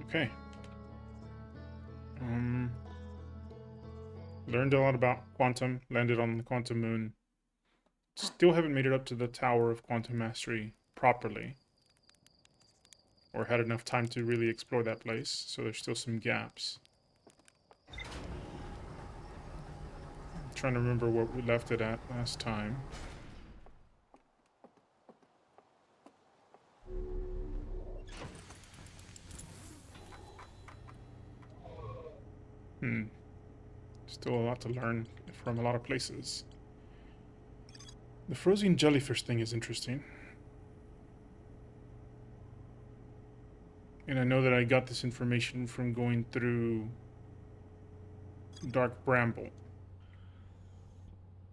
Okay. Learned a lot about quantum, landed on the quantum moon. Still haven't made it up to the Tower of Quantum Mastery properly, or had enough time to really explore that place, so there's still some gaps. I'm trying to remember what we left it at last time. Still a lot to learn from a lot of places. The frozen jellyfish thing is interesting. And I know that I got this information from going through Dark Bramble.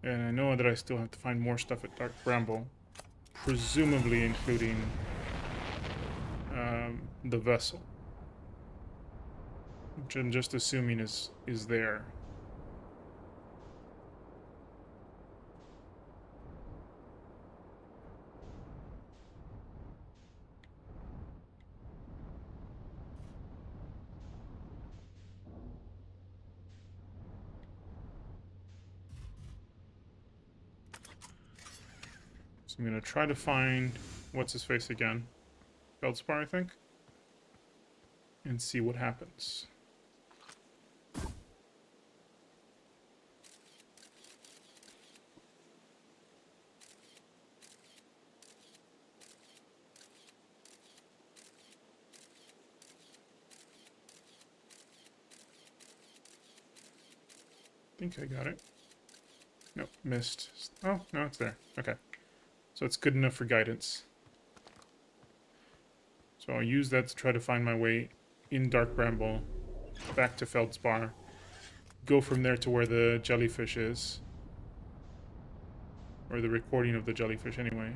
And I know that I still have to find more stuff at Dark Bramble. Presumably including the vessel. Which I'm just assuming is there. So I'm going to try to find what's his face again. Feldspar, I think. And see what happens. I think I got it. Nope, missed. Oh, no, it's there. Okay. So it's good enough for guidance. So I'll use that to try to find my way in Dark Bramble, back to Feldspar, go from there to where the jellyfish is. Or the recording of the jellyfish, anyway.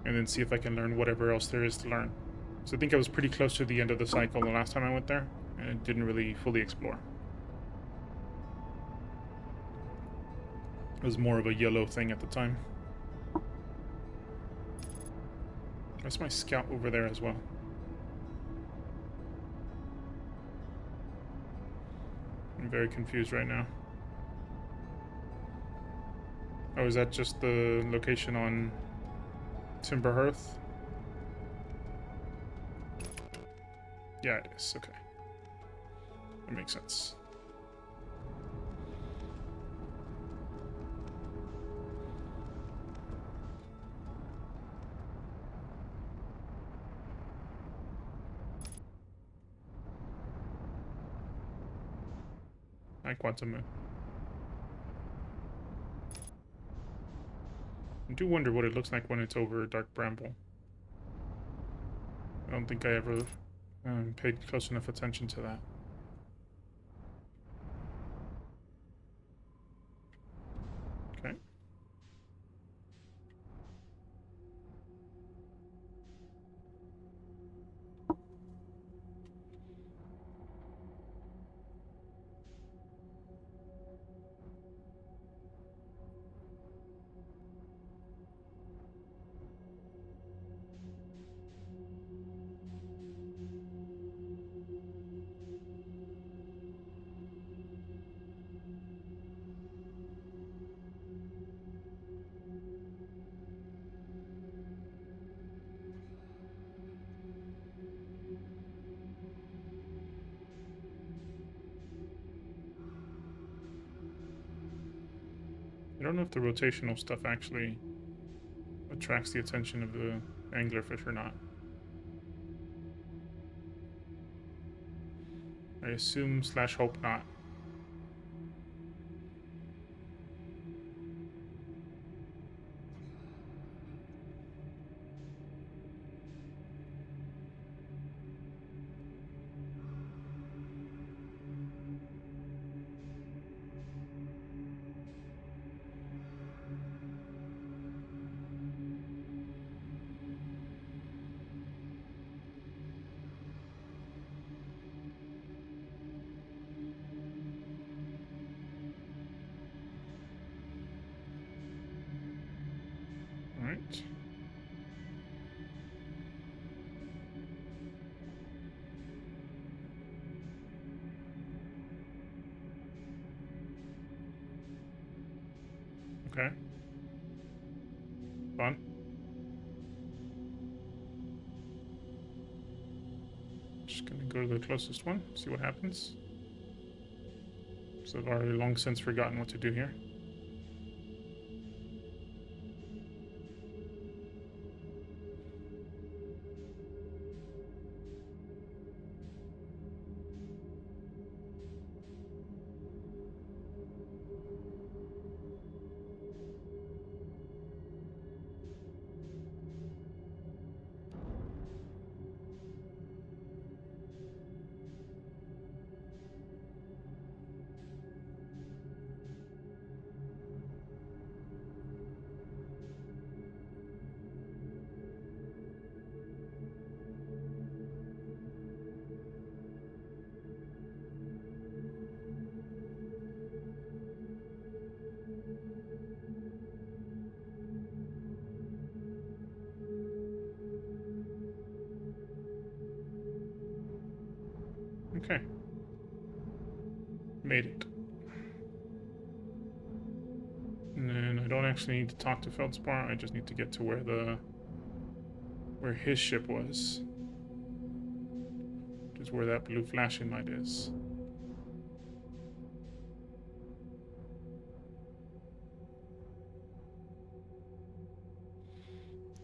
And then see if I can learn whatever else there is to learn. So I think I was pretty close to the end of the cycle the last time I went there, and I didn't really fully explore. It was more of a yellow thing at the time. That's my scout over there as well. I'm very confused right now. Oh, is that just the location on Timberhearth? Yeah, it is. Okay. That makes sense. Hi, Quantum Moon. I do wonder what it looks like when it's over Dark Bramble. I don't think I ever paid close enough attention to that. Okay. I don't know if the rotational stuff actually attracts the attention of the anglerfish or not. I assume / hope not. Alright. Okay. Fun. Just gonna go to the closest one, see what happens. So I've already long since forgotten what to do here. Okay. Made it. And then I don't actually need to talk to Feldspar, I just need to get to where his ship was. Which is where that blue flashing light is.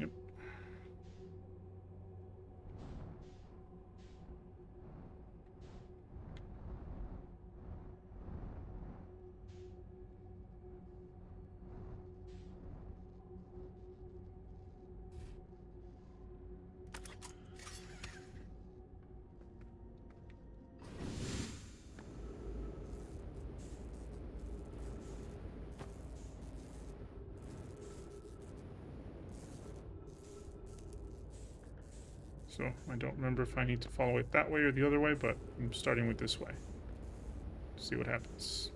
Yep. So I don't remember if I need to follow it that way or the other way, but I'm starting with this way. See what happens.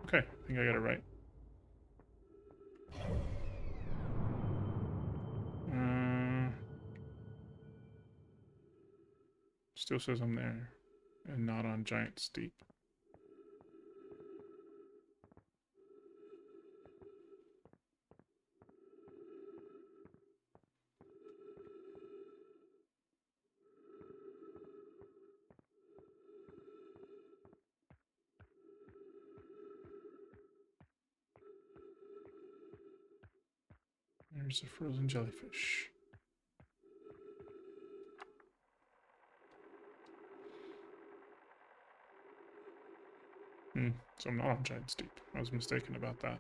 Okay, I think I got it right. Still says I'm there and not on Giant Steep. There's a frozen jellyfish. So I'm not on Giant Steep. I was mistaken about that.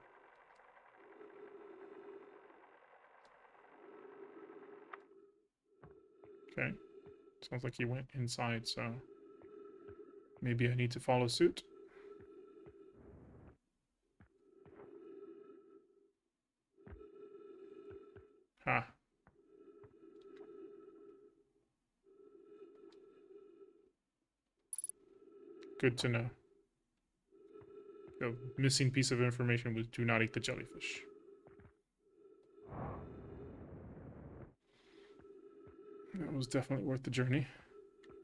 Okay. Sounds like he went inside, so maybe I need to follow suit. Ha. Good to know. The missing piece of information was do not eat the jellyfish. That was definitely worth the journey.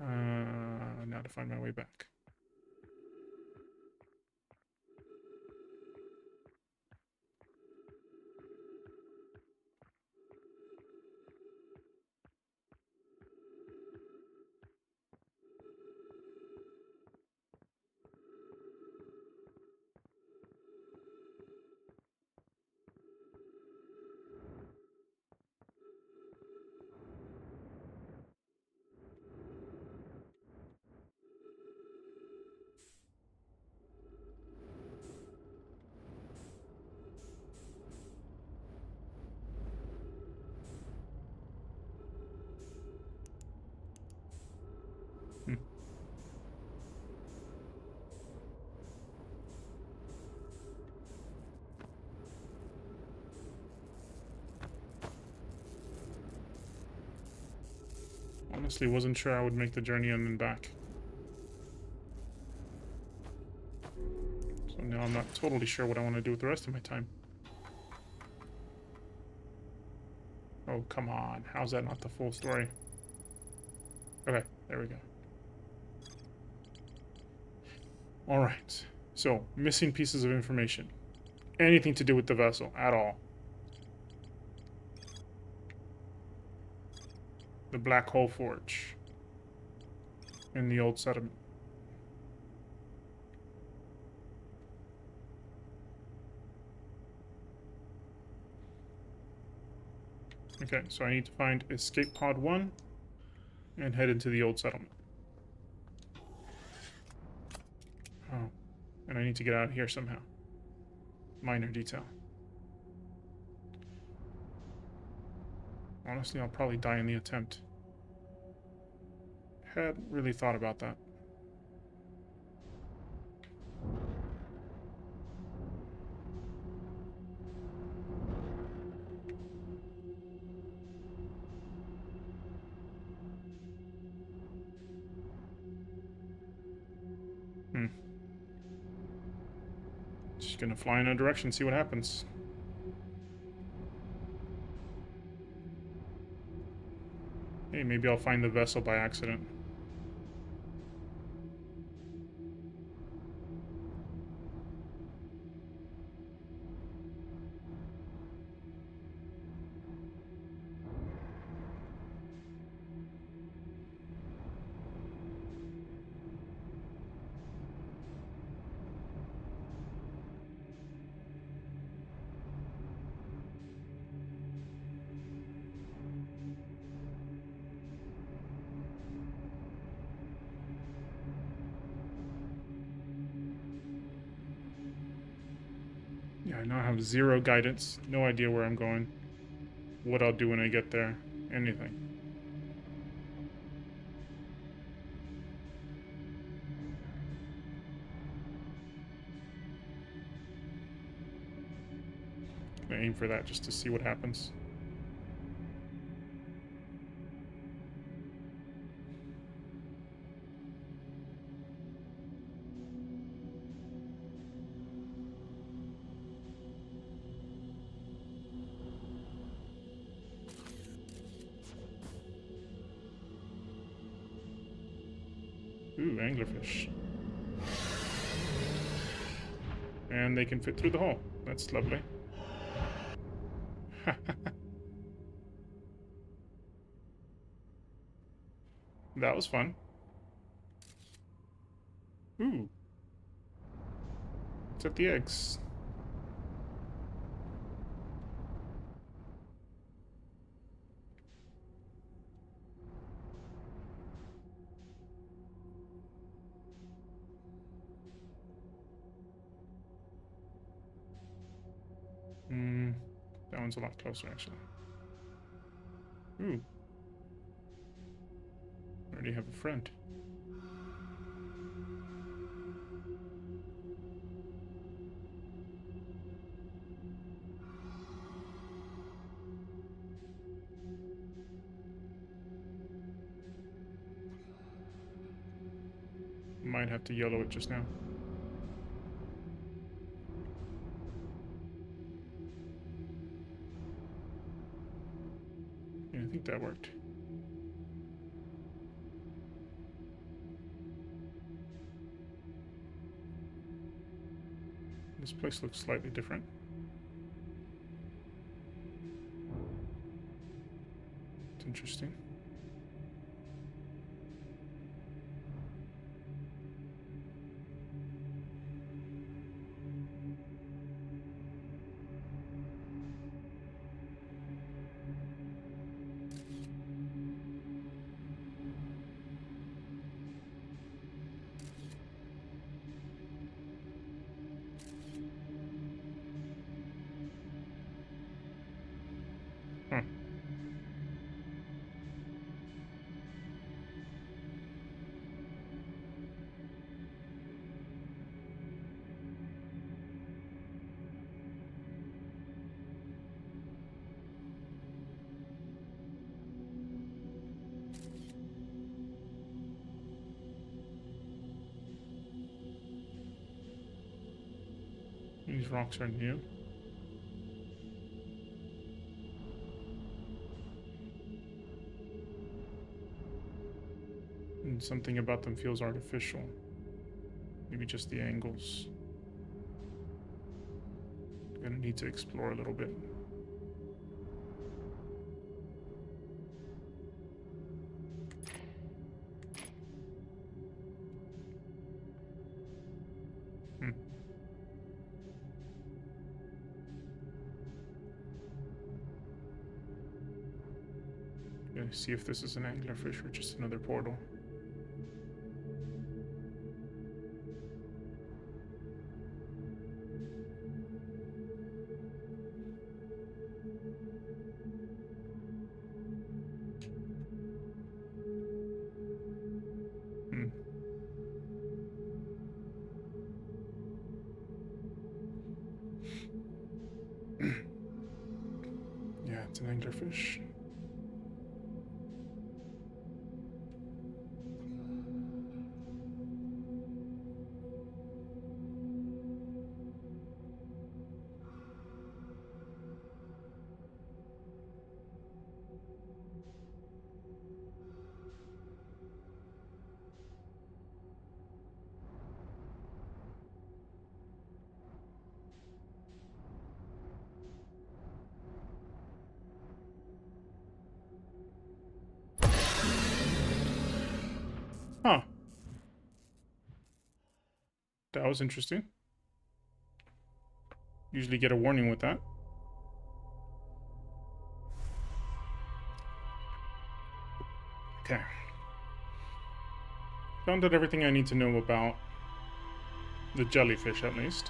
Now to find my way back. Honestly, wasn't sure I would make the journey and then back. So now I'm not totally sure what I want to do with the rest of my time. Oh, come on. How's that not the full story? Okay, there we go. Alright. So, missing pieces of information. Anything to do with the vessel at all. The Black Hole Forge. In the old settlement. Okay, so I need to find Escape Pod 1 and head into the old settlement. Oh, and I need to get out of here somehow. Minor detail. Honestly, I'll probably die in the attempt. Hadn't really thought about that. Just gonna fly in a direction, see what happens. Hey, maybe I'll find the vessel by accident. Yeah, I now have zero guidance, no idea where I'm going, what I'll do when I get there, anything. Gonna aim for that just to see what happens. Ooh, anglerfish. And they can fit through the hole. That's lovely. That was fun. Ooh. It's at the eggs. Hmm. That one's a lot closer, actually. Ooh. Already have a friend. Might have to yellow it just now. Yeah, I think that worked. This place looks slightly different. It's interesting. Huh. These rocks are new. And something about them feels artificial. Maybe just the angles. Gonna need to explore a little bit. Okay, see if this is an anglerfish or just another portal. Yeah, it's an anglerfish. Huh. That was interesting. Usually get a warning with that. Okay. Found out everything I need to know about the jellyfish, at least.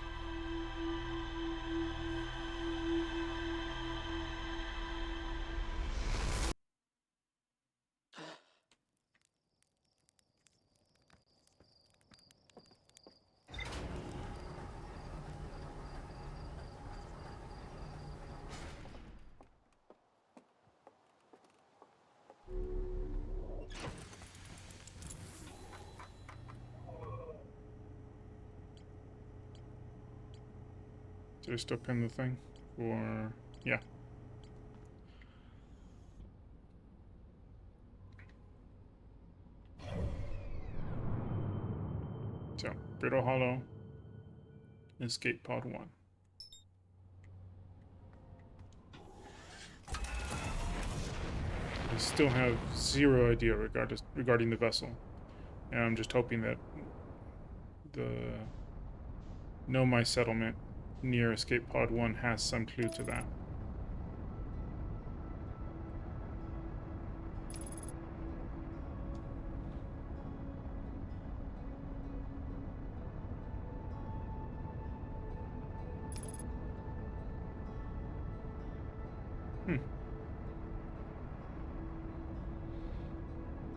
Did I still pin the thing? Or... yeah. So, Brittle Hollow, Escape Pod 1. I still have zero idea regarding the vessel. And I'm just hoping that the Nomai settlement near Escape Pod 1 has some clue to that.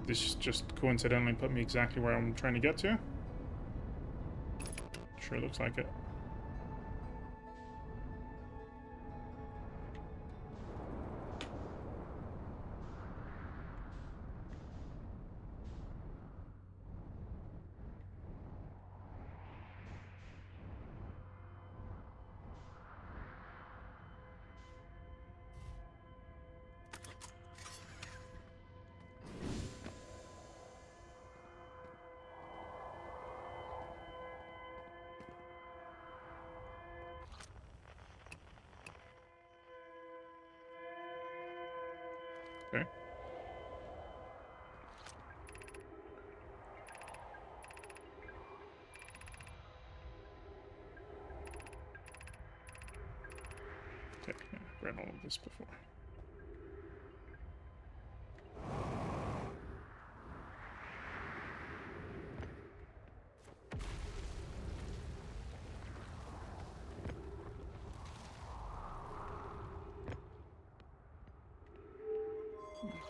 This just coincidentally put me exactly where I'm trying to get to. Sure looks like it. Okay. Okay, yeah, I've read all of this before.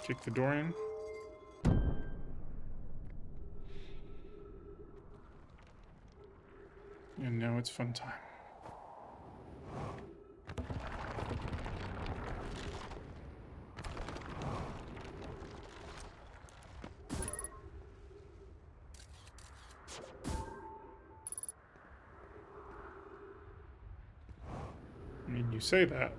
Kick the door in. And now it's fun time. you say that.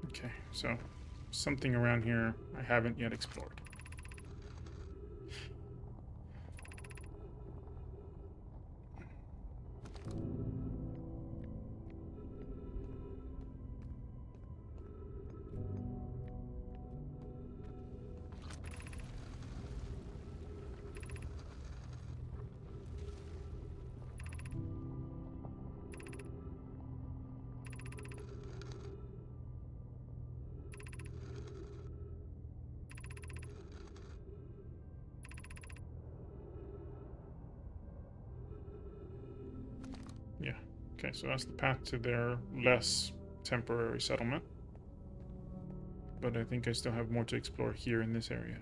Okay, so something around here I haven't yet explored. Yeah, okay, so that's the path to their less temporary settlement. But I think I still have more to explore here in this area.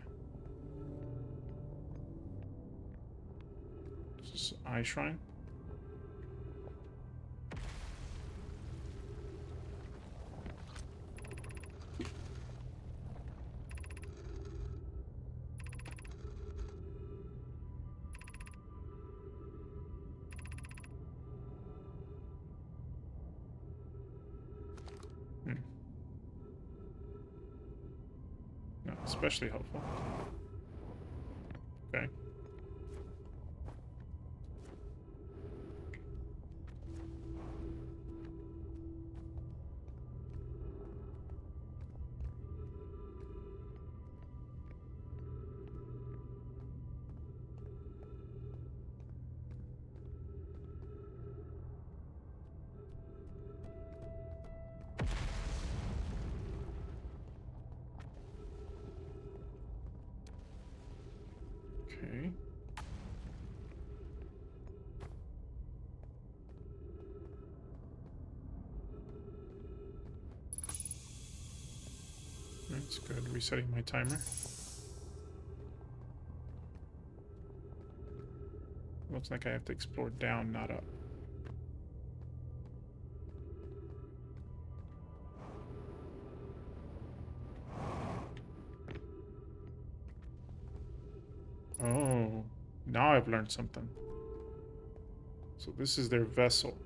This is Eye Shrine. Not especially helpful. Okay. Okay. That's good. Resetting my timer. Looks like I have to explore down, not up. Oh, now I've learned something. So this is their vessel.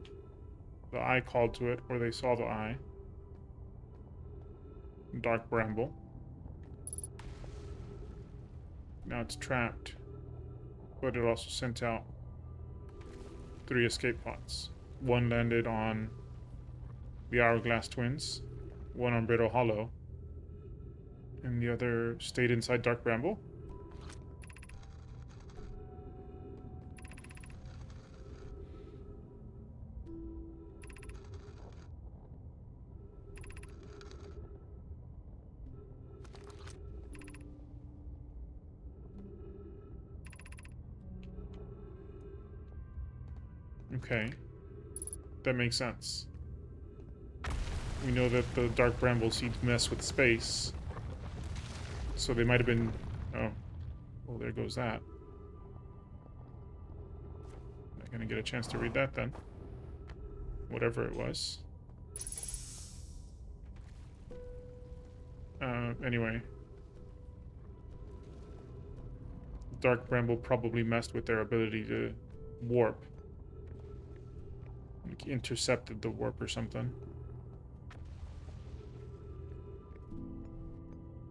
The eye called to it, or they saw the eye. Dark Bramble. Now it's trapped. But it also sent out 3 escape pods. One landed on the Hourglass Twins, one on Brittle Hollow, and the other stayed inside Dark Bramble. Okay. That makes sense. We know that the Dark Bramble seeds mess with space. So they might have been... Oh. Well, there goes that. Not gonna get a chance to read that then. Whatever it was. Anyway. Dark Bramble probably messed with their ability to warp. Like intercepted the warp or something.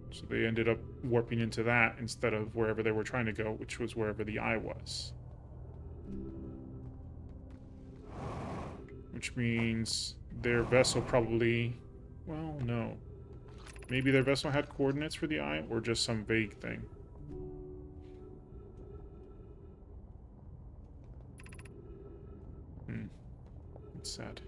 So they ended up warping into that instead of wherever they were trying to go, which was wherever the eye was. Which means their vessel probably... Well, no. Maybe their vessel had coordinates for the eye, or just some vague thing. It's sad.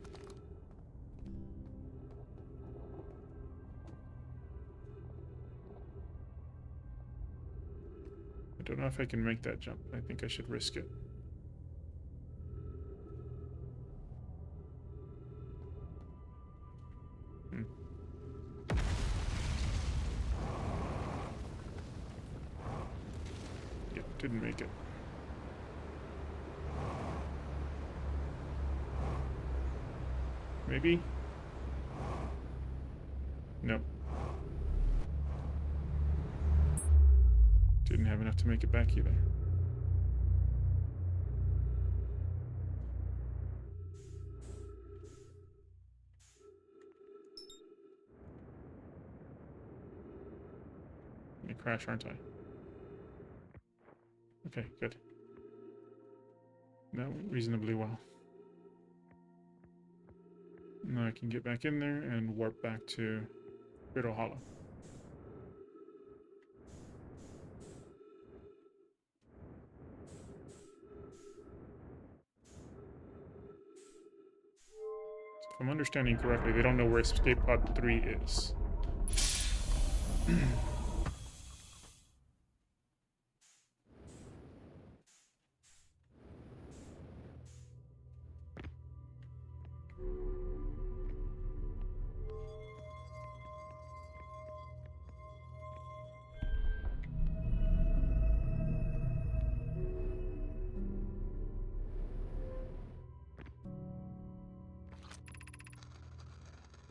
I don't know if I can make that jump. I think I should risk it. Yep, didn't make it. Maybe? Nope. to make it back either. I'm gonna crash, aren't I? Okay, good. That went reasonably well. Now I can get back in there and warp back to Brittle Hollow. So if I'm understanding correctly, they don't know where Escape Pod 3 is.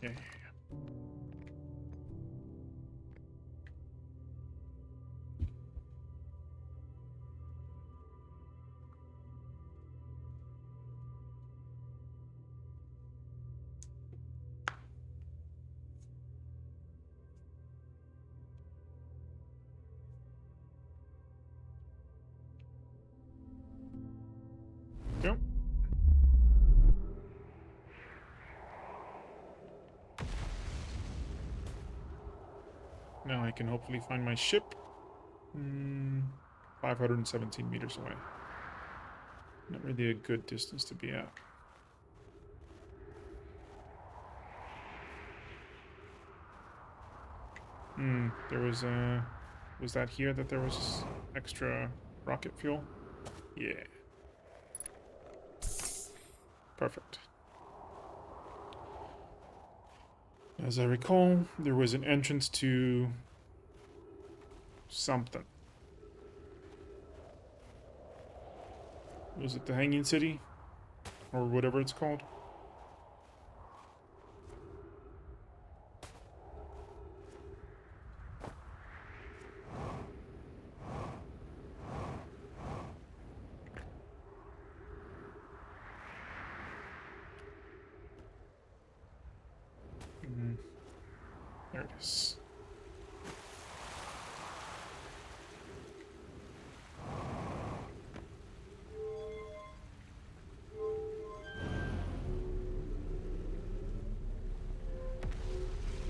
Yeah. Yep. Now I can hopefully find my ship. 517 meters away. Not really a good distance to be at. There was was that here that there was extra rocket fuel? Yeah. Perfect. As I recall, there was an entrance to something. Was it the Hanging City? Or whatever it's called? There it is.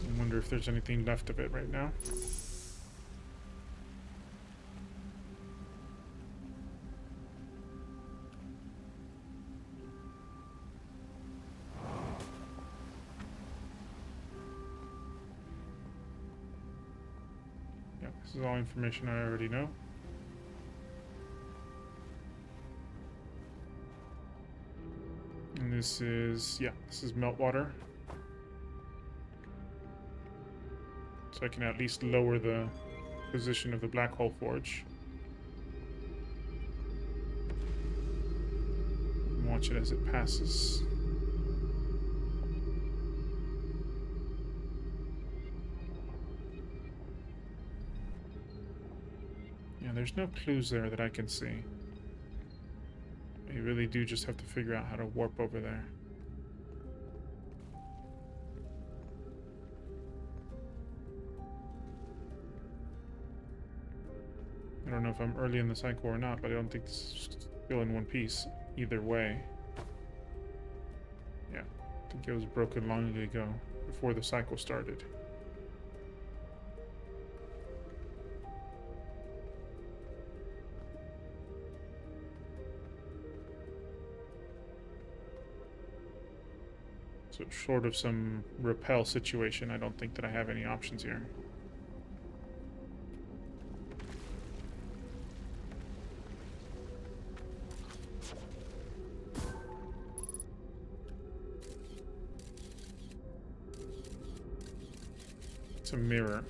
I wonder if there's anything left of it right now. Yeah, this is all information I already know. And this is, yeah, this is meltwater. So I can at least lower the position of the black hole forge. And watch it as it passes. Yeah, there's no clues there that I can see. You really do just have to figure out how to warp over there. I don't know if I'm early in the cycle or not, but I don't think it's still in one piece either way. Yeah, I think it was broken long ago, before the cycle started. So short of some repel situation, I don't think that I have any options here. It's a mirror.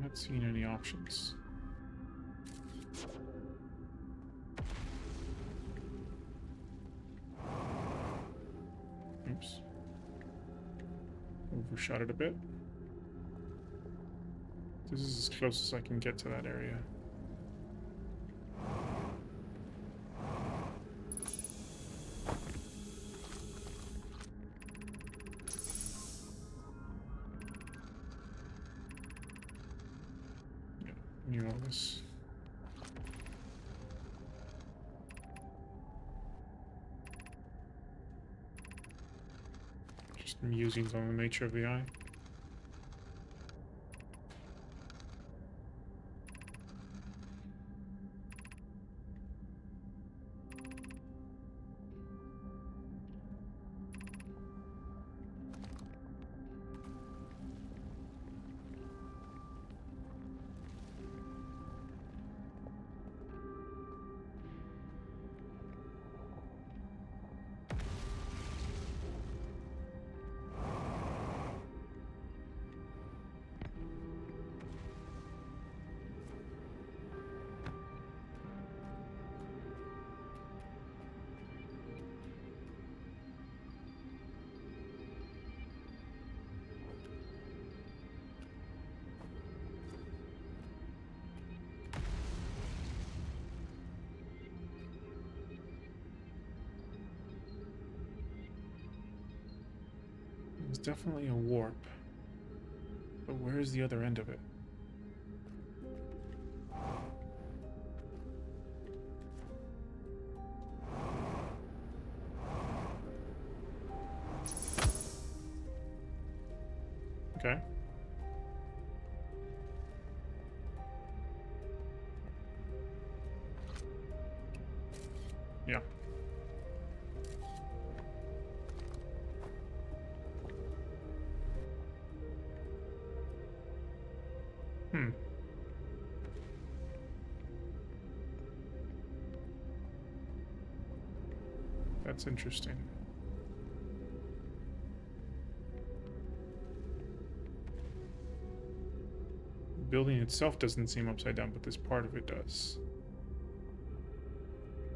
Not seeing any options. Oops. Overshot it a bit. This is as close as I can get to that area. Yeah, knew all this. Just musings on the nature of the eye. It's definitely a warp. But where's the other end of it? Okay. Yeah. Hmm. That's interesting. The building itself doesn't seem upside down, but this part of it does.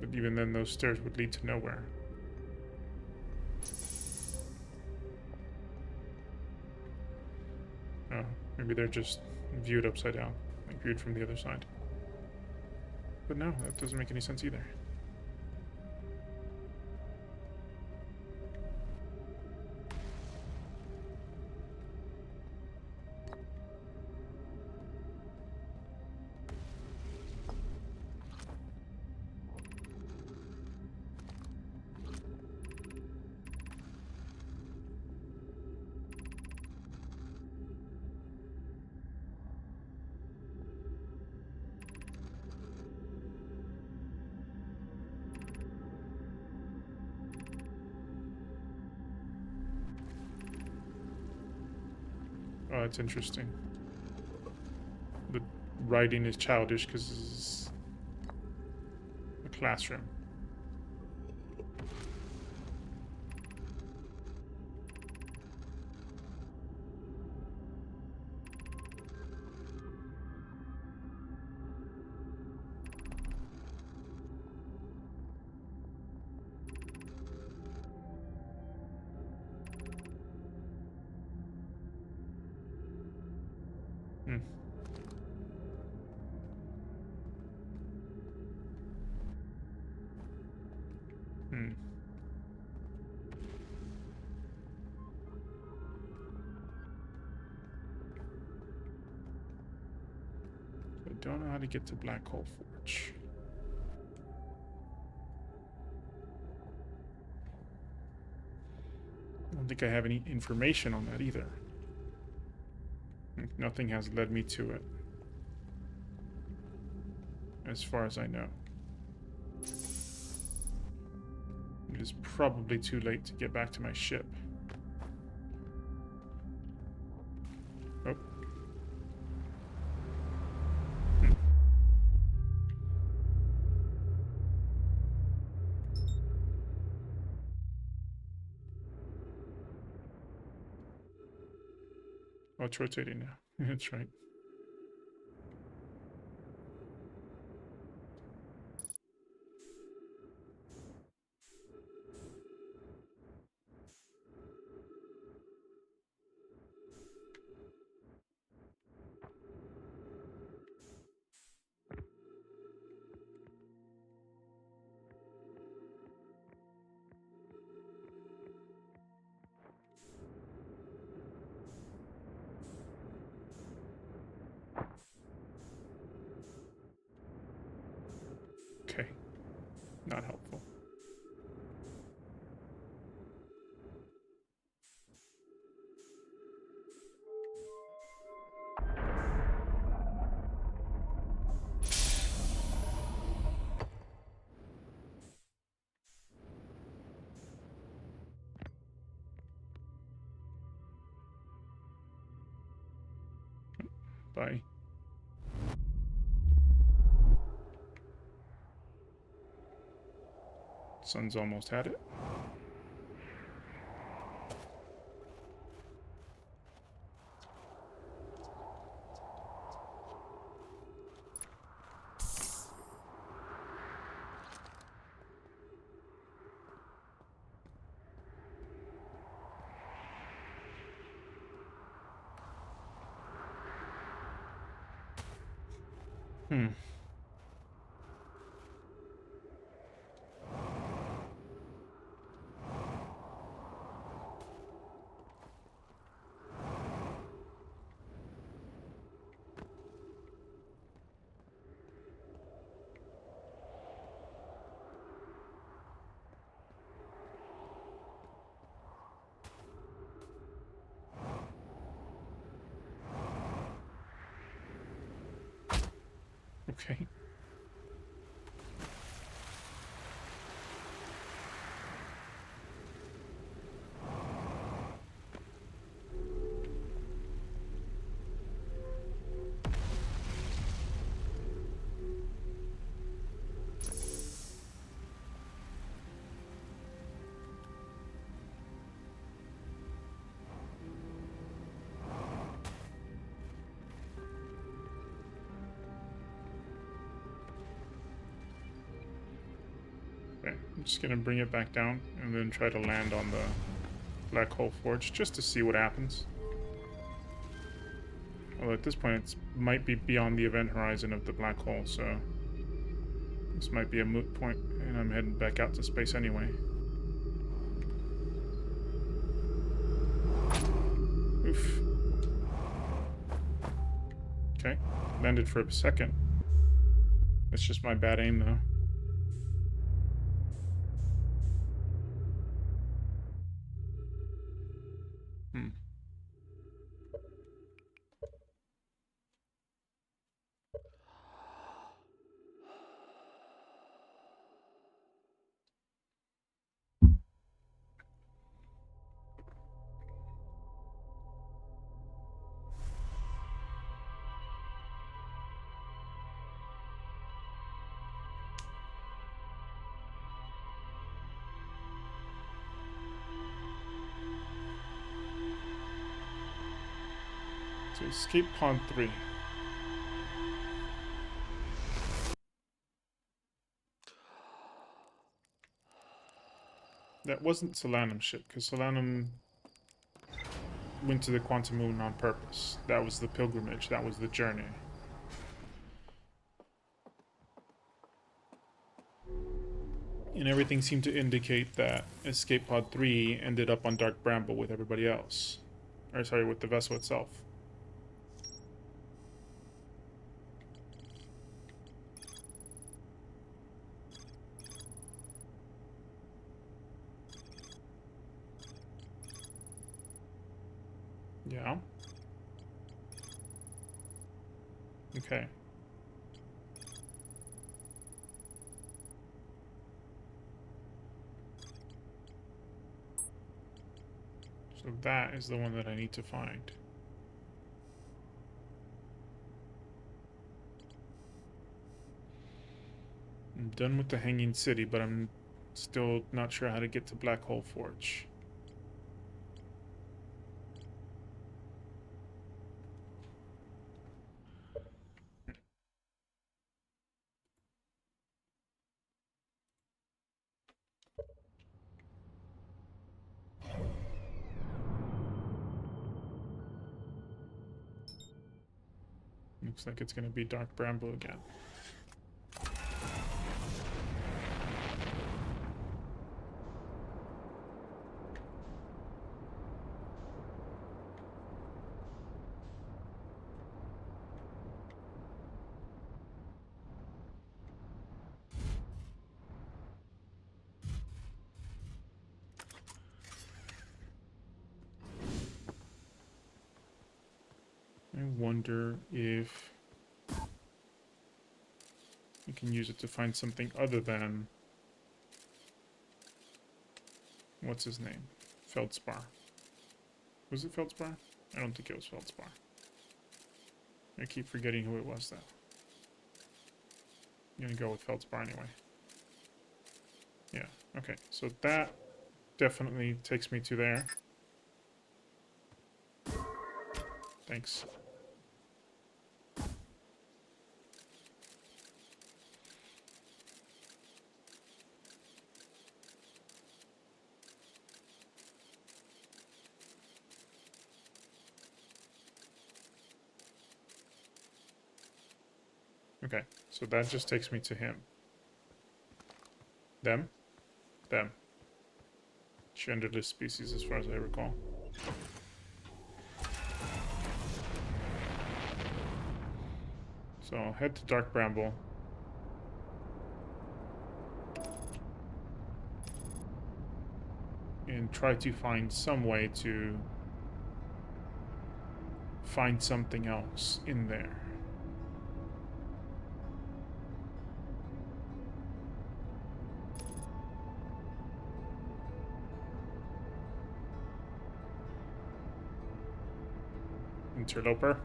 But even then, those stairs would lead to nowhere. Oh, maybe they're just viewed upside down, like viewed from the other side. But no, that doesn't make any sense either. Oh, it's interesting. The writing is childish because it's a classroom. Hmm. Hmm. I don't know how to get to Black Hole Forge. I don't think I have any information on that either. Nothing has led me to it, as far as I know. It is probably too late to get back to my ship. Oh. Hmm. Oh, it's rotating now. That's right. Not helpful. Bye. Sun's almost had it. Hmm. Okay. Okay, I'm just gonna bring it back down and then try to land on the Black Hole Forge just to see what happens. Although at this point it might be beyond the event horizon of the black hole, so this might be a moot point, and I'm heading back out to space anyway. Oof. Okay, landed for a second. It's just my bad aim, though. Hmm. So escape pod 3. That wasn't Solanum's ship, because Solanum went to the Quantum Moon on purpose. That was the pilgrimage, that was the journey. And everything seemed to indicate that Escape Pod 3 ended up on Dark Bramble with everybody else. Or sorry, with the vessel itself. Yeah. Okay. So that is the one that I need to find. I'm done with the Hanging City, but I'm still not sure how to get to Black Hole Forge. Looks like it's going to be Dark Bramble again. I wonder if you can use it to find something other than... What's his name? Feldspar. Was it Feldspar? I don't think it was Feldspar. I keep forgetting who it was, though. I'm gonna go with Feldspar anyway. Yeah, okay. So that definitely takes me to there. Thanks. Okay, so that just takes me to him. Them? Them. Genderless species as far as I recall. So I'll head to Dark Bramble. And try to find some way to find something else in there. Interloper.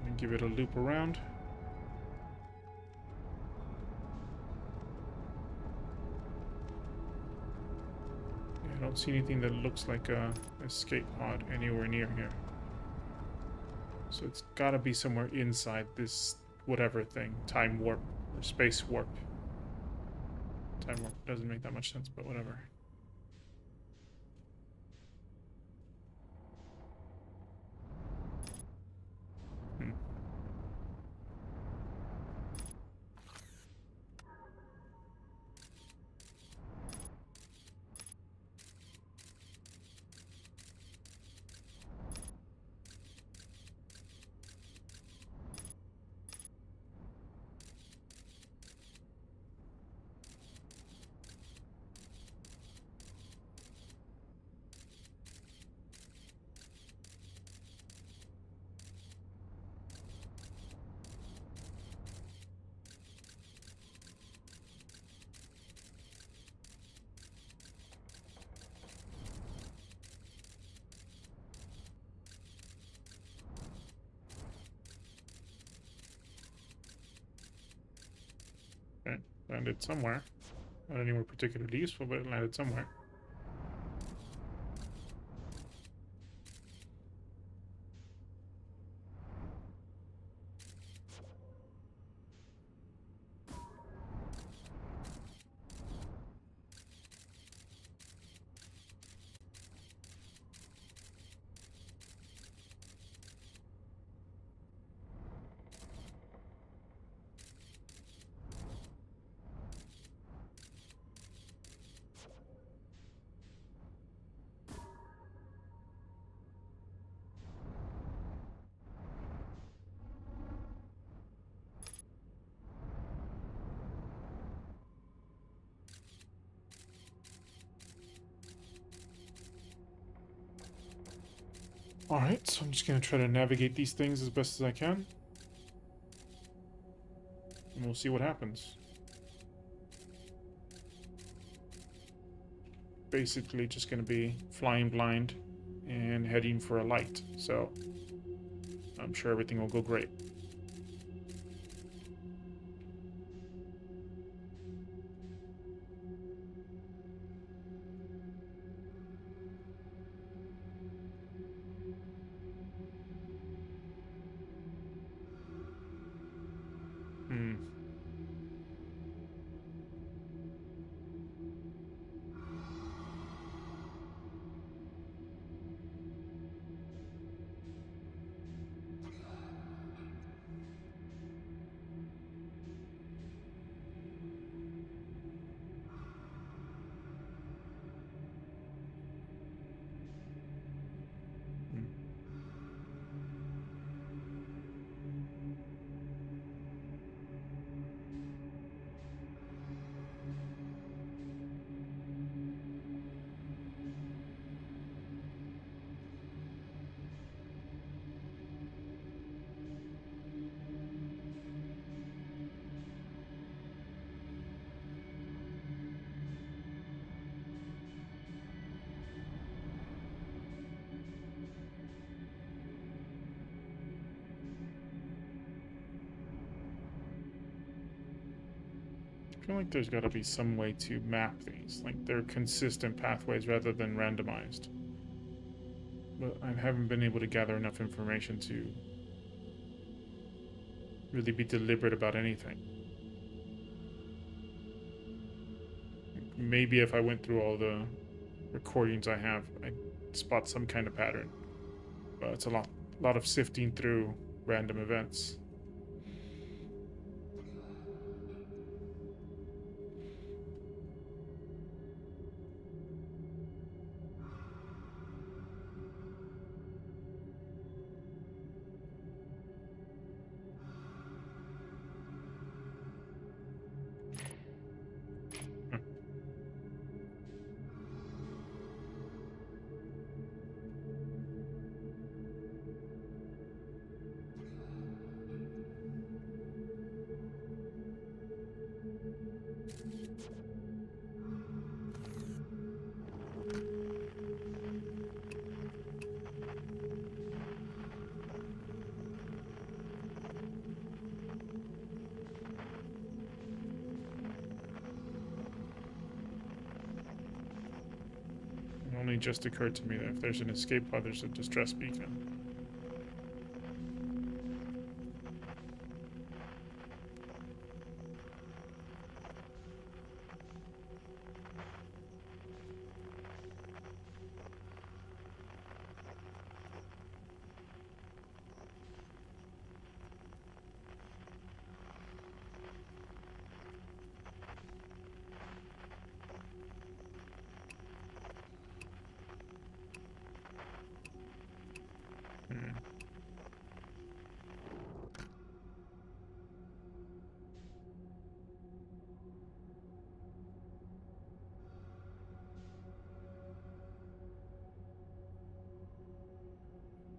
And give it a loop around. Yeah, I don't see anything that looks like a escape pod anywhere near here. So it's gotta be somewhere inside this whatever thing. Time warp or space warp. Time warp doesn't make that much sense, but whatever. Hmm. Okay, landed somewhere. Not anywhere particularly useful, but it landed somewhere. Alright, so I'm just gonna try to navigate these things as best as I can. And we'll see what happens. Basically just gonna be flying blind and heading for a light, so I'm sure everything will go great. Hmm. Hmm. I feel like there's got to be some way to map these, like they're consistent pathways rather than randomized. But I haven't been able to gather enough information to really be deliberate about anything. Maybe if I went through all the recordings I have, I'd spot some kind of pattern. But it's a lot of sifting through random events. Huh. It only just occurred to me that if there's an escape pod, there's a distress beacon. Hmm.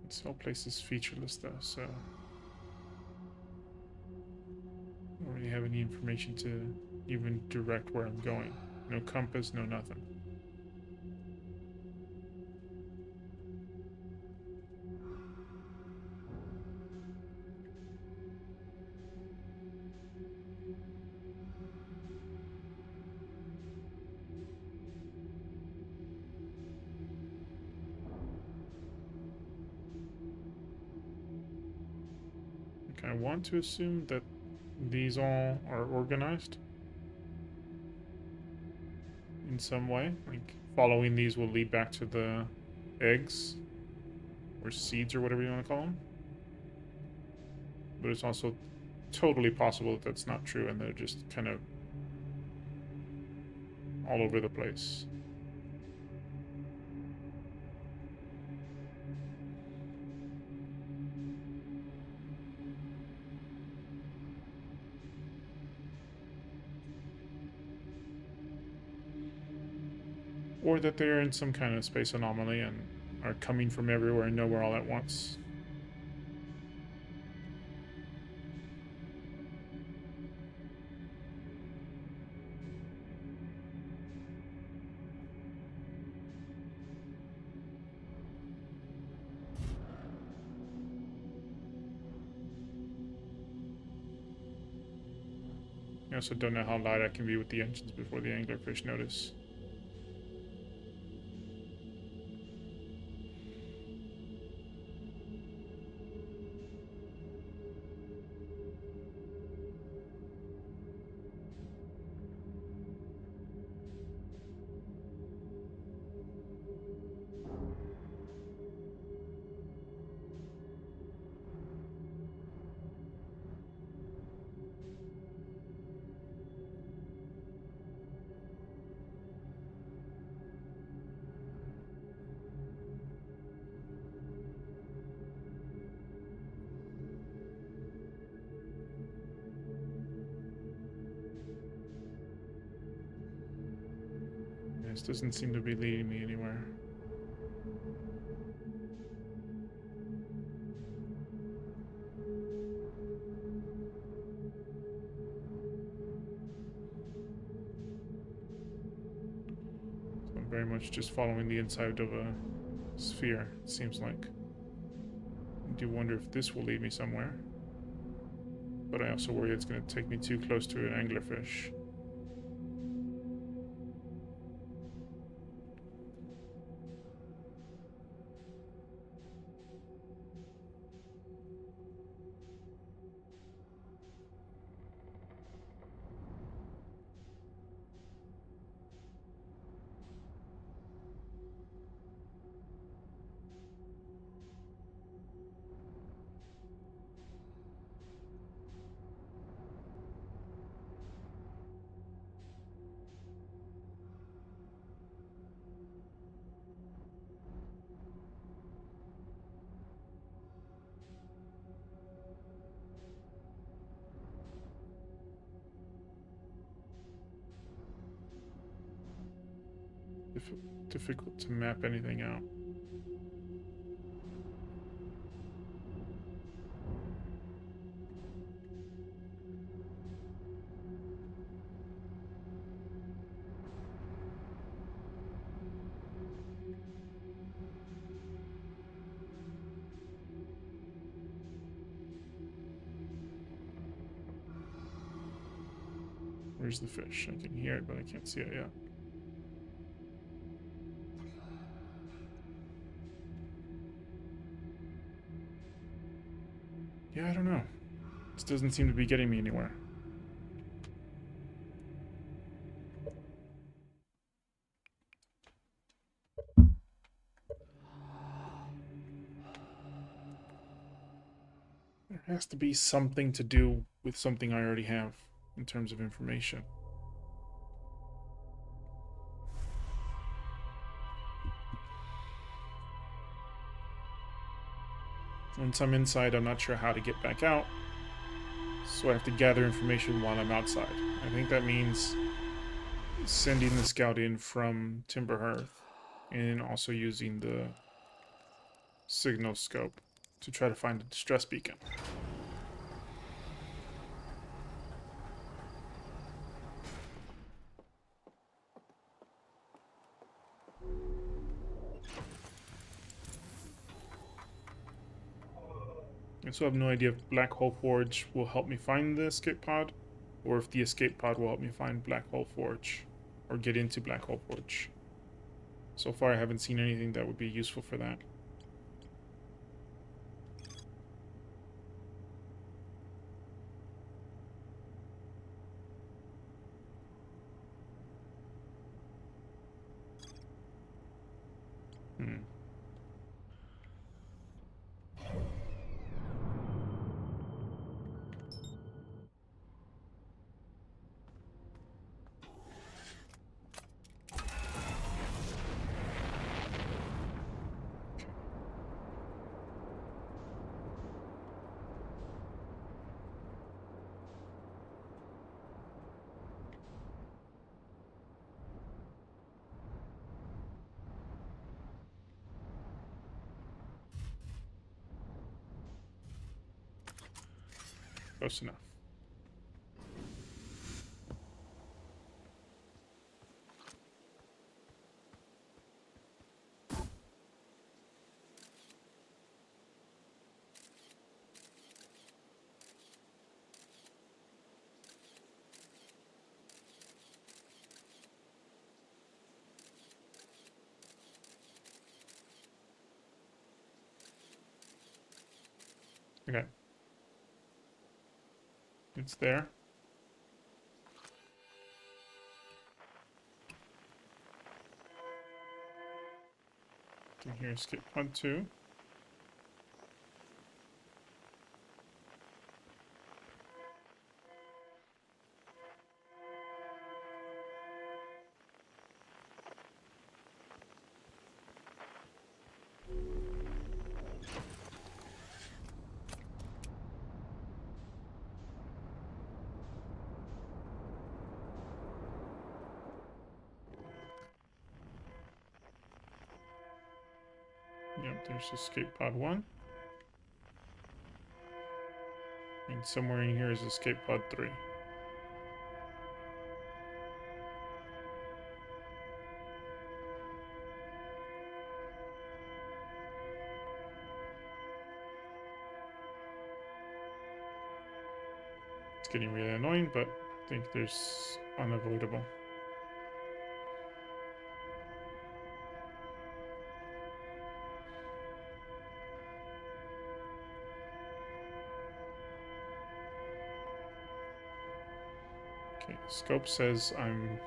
This whole place is featureless though, so I don't really have any information to even direct where I'm going. No compass, no nothing. Okay, I want to assume that these all are organized in some way. Like, following these will lead back to the eggs or seeds or whatever you want to call them. But it's also totally possible that that's not true and they're just kind of all over the place. Or that they're in some kind of space anomaly and are coming from everywhere and nowhere all at once. I also don't know how loud I can be with the engines before the anglerfish notice. This doesn't seem to be leading me anywhere. So I'm very much just following the inside of a sphere, it seems like. I do wonder if this will lead me somewhere. But I also worry it's going to take me too close to an anglerfish. difficult to map anything out. Where's the fish? I can hear it, but I can't see it yet. Yeah, I don't know. This doesn't seem to be getting me anywhere. There has to be something to do with something I already have in terms of information. Once I'm inside, I'm not sure how to get back out, so I have to gather information while I'm outside. I think that means sending the scout in from Timberhearth and also using the signal scope to try to find a distress beacon. I still have no idea if Black Hole Forge will help me find the escape pod, or if the escape pod will help me find Black Hole Forge, or get into Black Hole Forge. So far, I haven't seen anything that would be useful for that. Close enough. Okay. It's there. Can hear escape pod 2. Yep, there's escape pod 1. And somewhere in here is escape pod 3. It's getting really annoying, but I think there's unavoidable. Okay, scope says I'm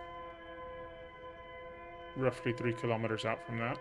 roughly 3 kilometers out from that.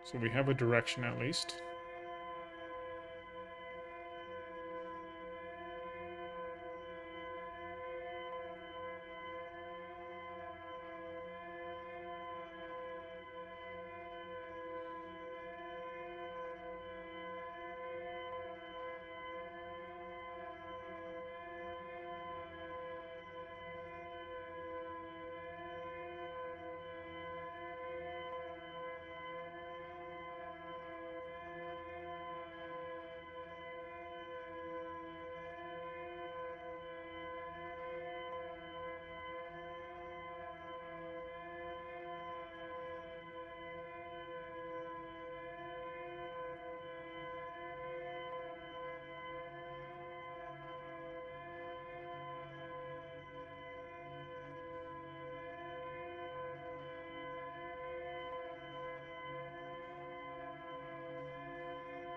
So we have a direction at least.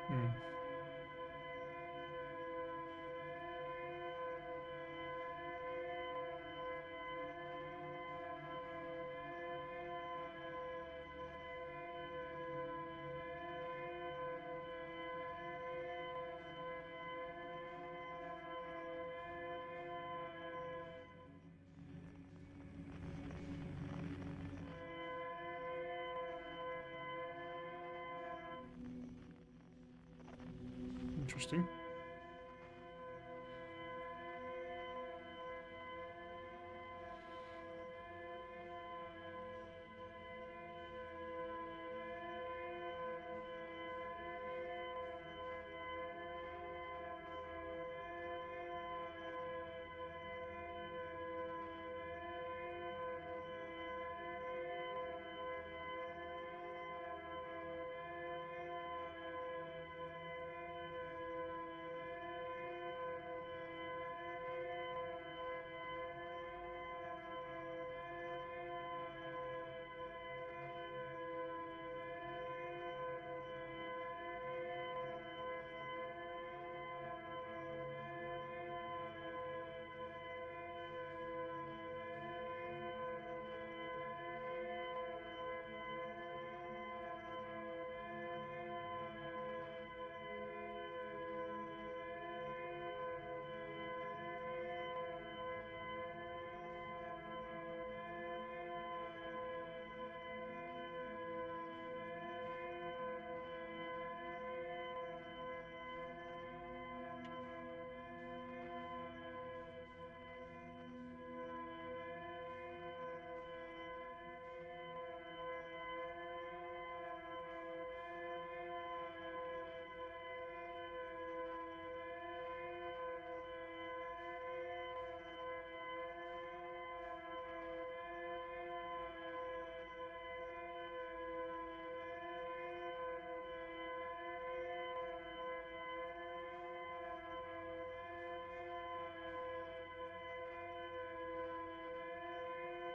Hmm. Interesting.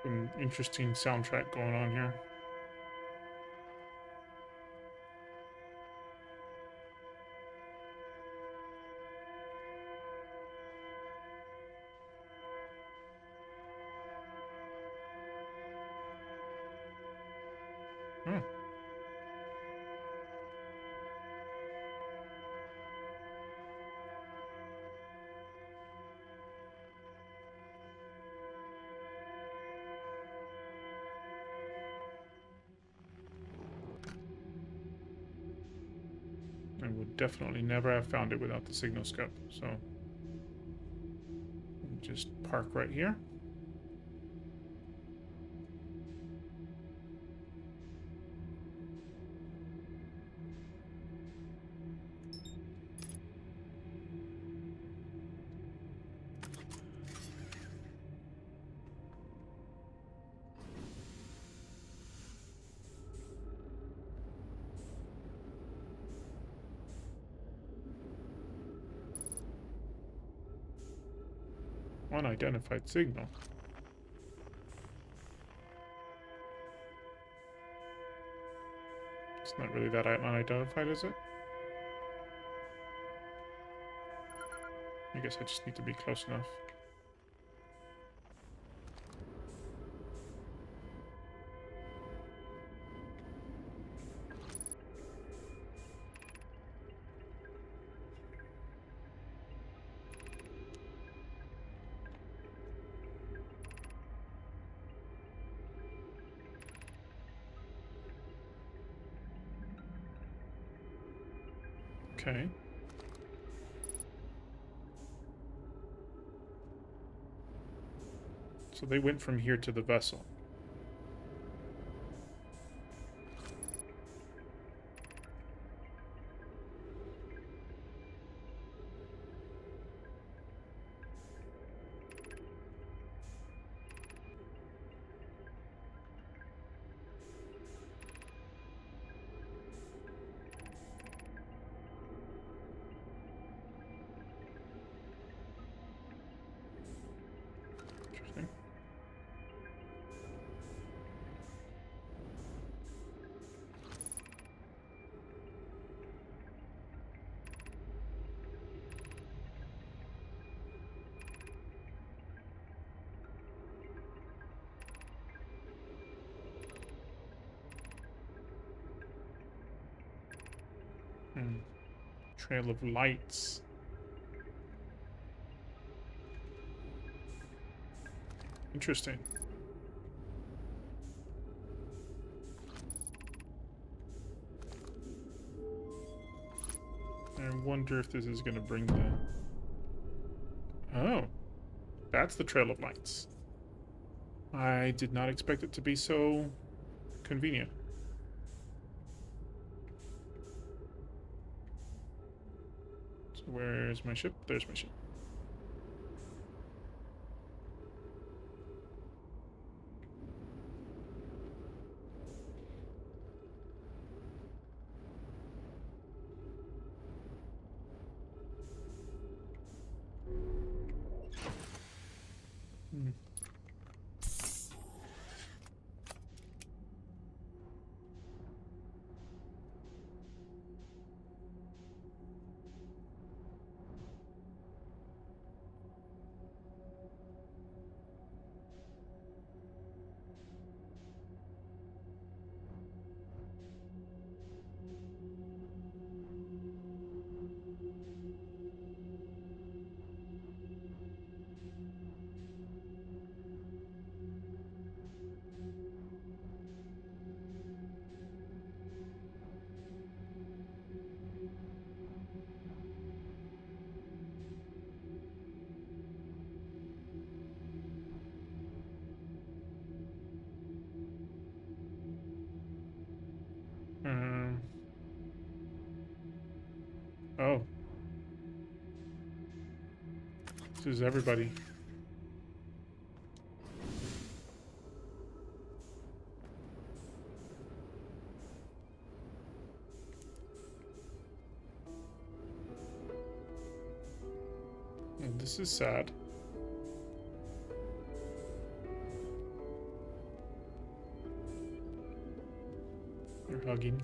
An interesting soundtrack going on here. Hmm. I would definitely never have found it without the signal scope. So just park right here. Unidentified signal. It's not really that unidentified, is it? I guess I just need to be close enough. Okay. So they went from here to the vessel. Interesting. Hmm. Trail of lights. Interesting. I wonder if this is going to bring the... Oh, that's the Trail of Lights. I did not expect it to be so convenient. So where's my ship? There's my ship. Hmm. Um, oh, this is everybody. Oh, this is sad. They're hugging.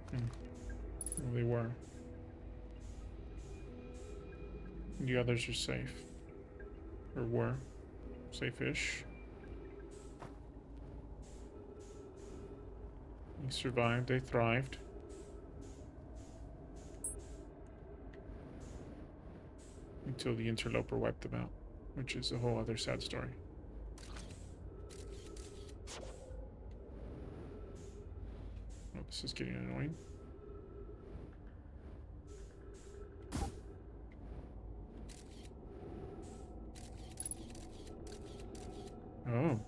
Hmm. Well, they were. The others are safe. Or were. Safe-ish. They survived. They thrived. Until the interloper wiped them out. Which is a whole other sad story. Oh, this is getting annoying. Oh.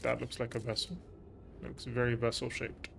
That looks like a vessel. Looks very vessel-shaped.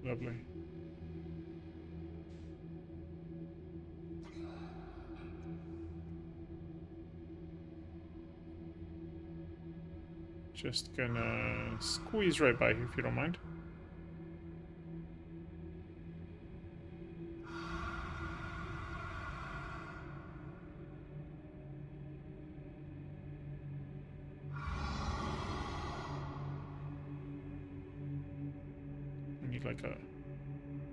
Lovely. Just gonna squeeze right by here if you don't mind. I need like a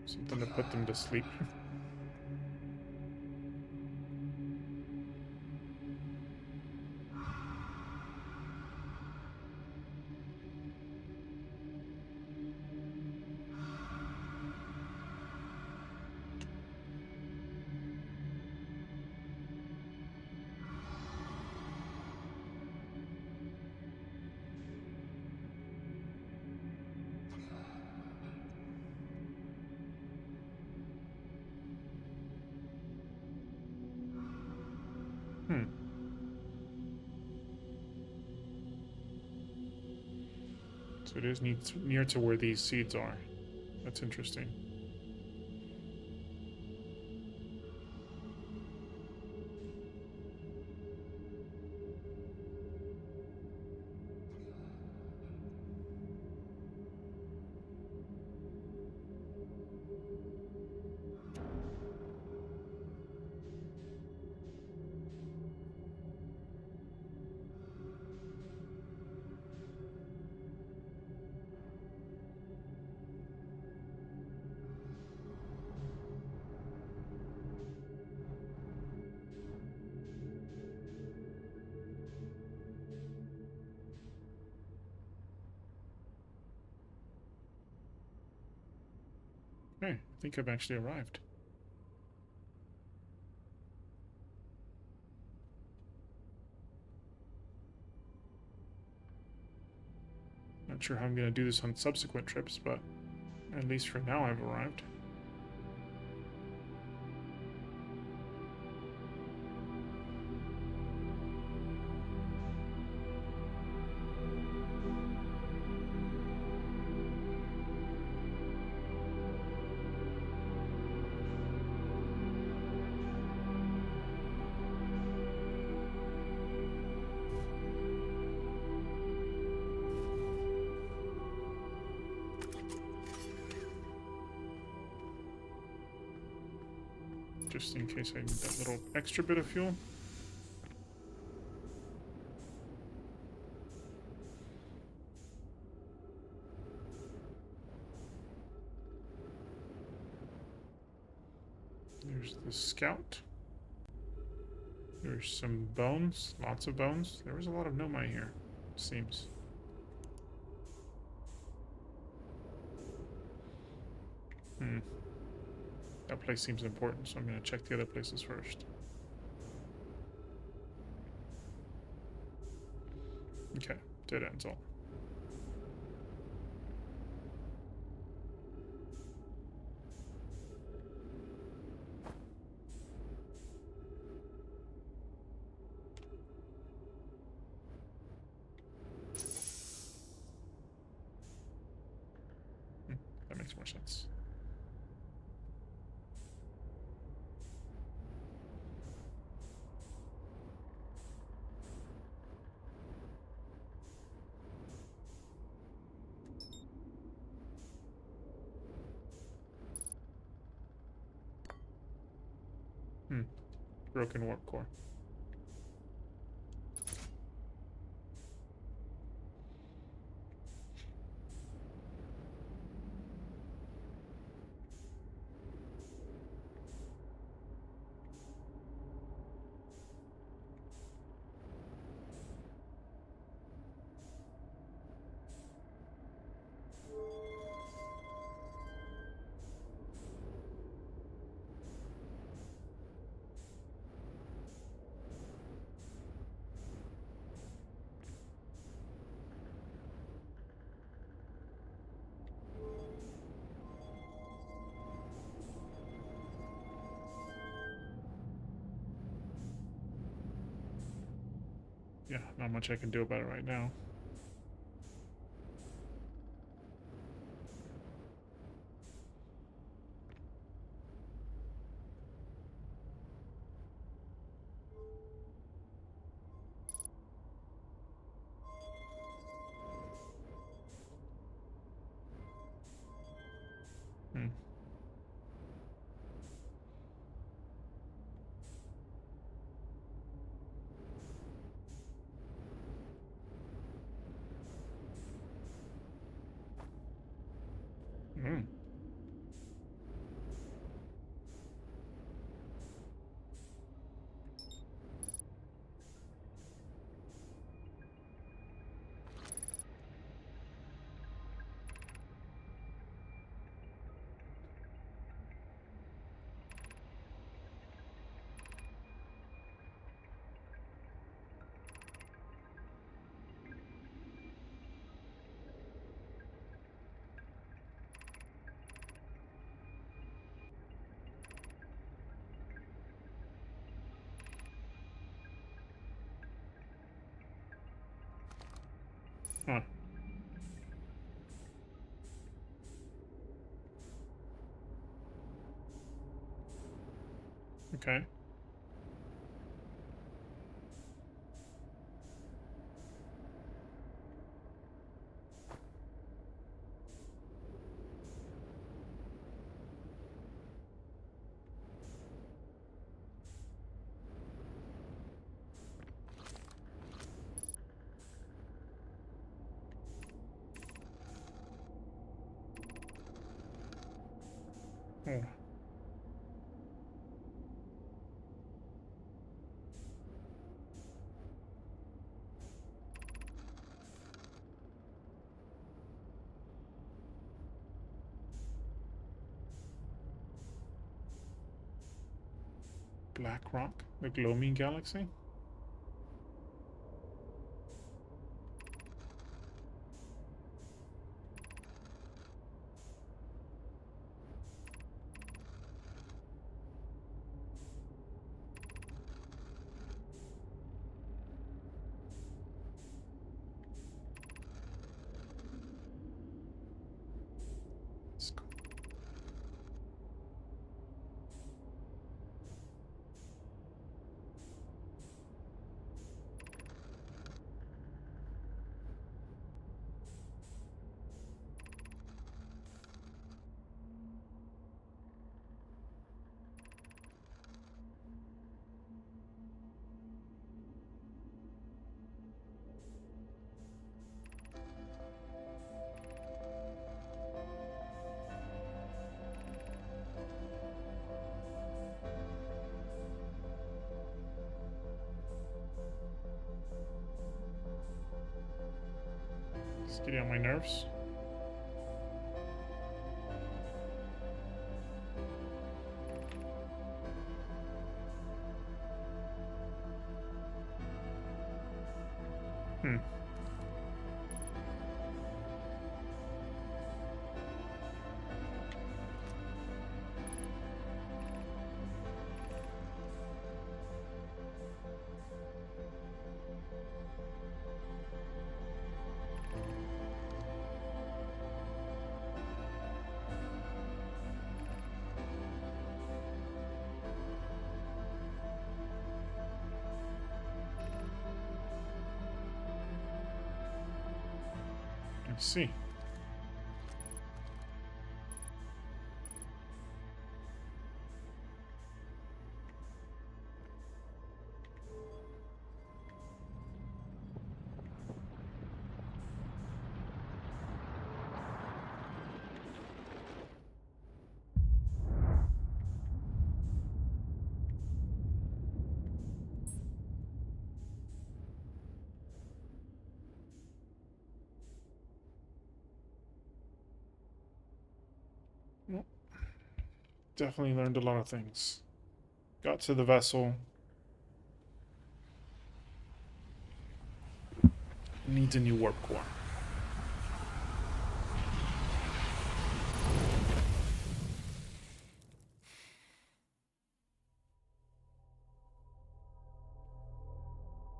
something to put them to sleep. Hmm. So it is near to where these seeds are. That's interesting. Okay, I think I've actually arrived. Not sure how I'm going to do this on subsequent trips, but at least for now I've arrived. Just in case I need that little extra bit of fuel. There's the scout. There's some bones, lots of bones. There was a lot of nomai here, it seems. That place seems important, so I'm going to check the other places first. Okay, dead ends all. That makes more sense. Broken warp core. Yeah, not much I can do about it right now. Mm. Huh. Okay. Oh. Black Rock, the Gloaming Galaxy. Let's go. It's getting on my nerves. Hmm. I see. Well, definitely learned a lot of things. Got to the vessel. Needs a new warp core.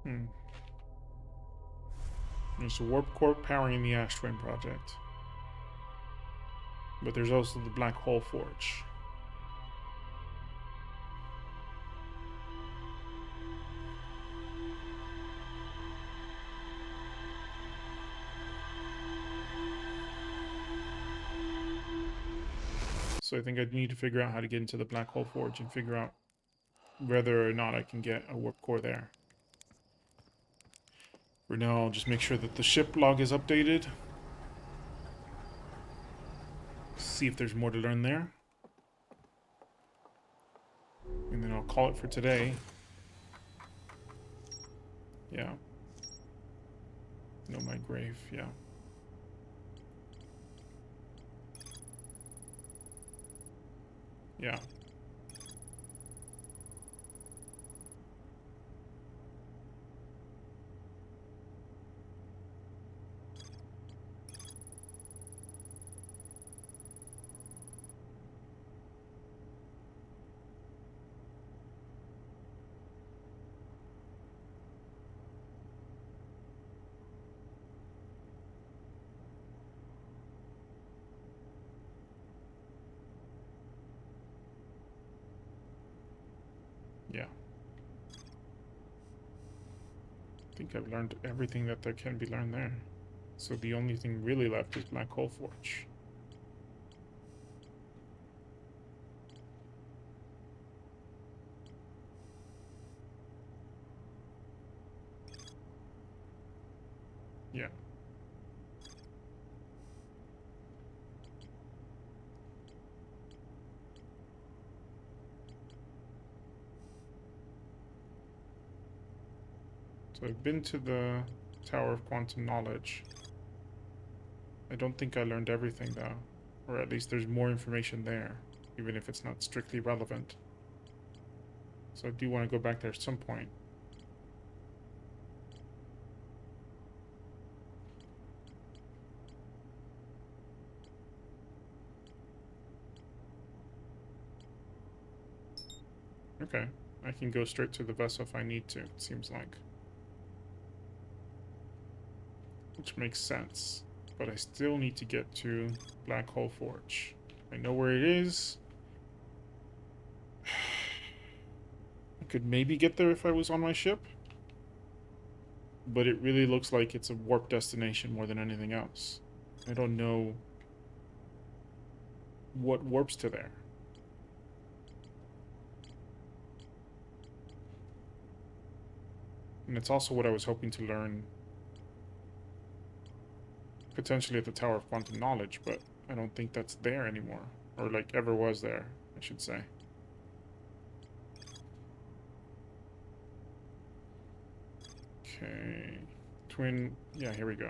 Hmm. There's a warp core powering the Ash Twin project. But there's also the Black Hole Forge. So I think I need to figure out how to get into the Black Hole Forge and figure out whether or not I can get a warp core there. For now, I'll just make sure that the ship log is updated. see if there's more to learn there. And then I'll call it for today. Yeah. Know my grave, yeah. Yeah. Yeah. I think I've learned everything that there can be learned there. So the only thing really left is Black Hole Forge. Yeah. So I've been to the Tower of Quantum Knowledge. I don't think I learned everything though. Or at least there's more information there, even if it's not strictly relevant. So I do want to go back there at some point. Okay, I can go straight to the vessel if I need to, it seems like. Which makes sense. But I still need to get to Black Hole Forge. I know where it is. I could maybe get there if I was on my ship. But it really looks like it's a warp destination more than anything else. I don't know what warps to there. And it's also what I was hoping to learn potentially at the Tower of Quantum Knowledge, but I don't think that's there anymore. Or, like, ever was there, I should say. Okay. Twin... Yeah, here we go.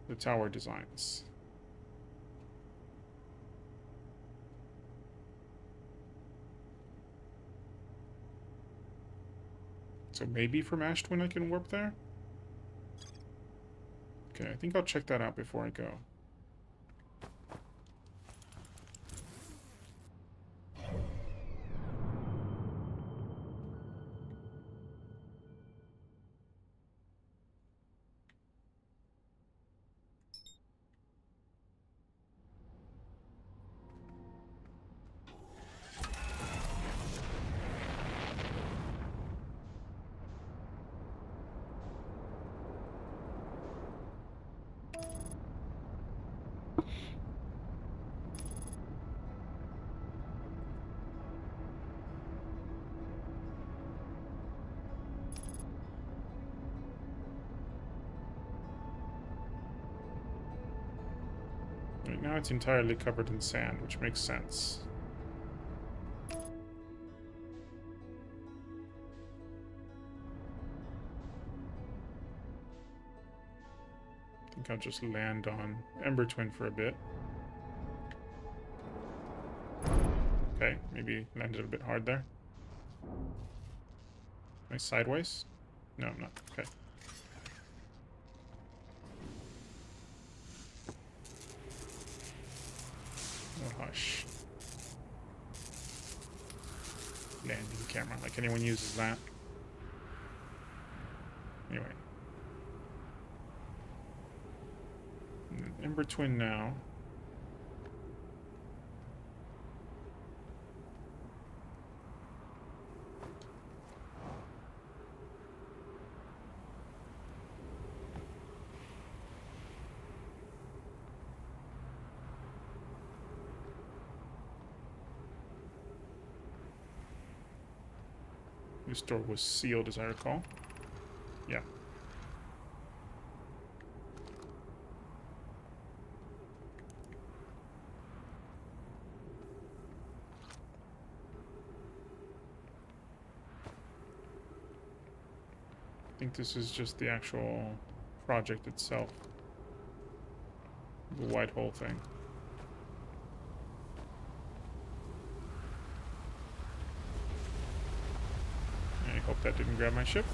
The tower designs. So maybe from Ash Twin I can warp there? Okay, I think I'll check that out before I go. Right now it's entirely covered in sand, which makes sense. I think I'll just land on Ember Twin for a bit. Okay, maybe landed a bit hard there. Am I sideways? No, I'm not. Okay. Oh, hush. Landing camera, like anyone uses that. Anyway. Ember Twin now. This door was sealed, as I recall. Yeah. think this is just the actual project itself. The white hole thing. I hope that didn't grab my ship.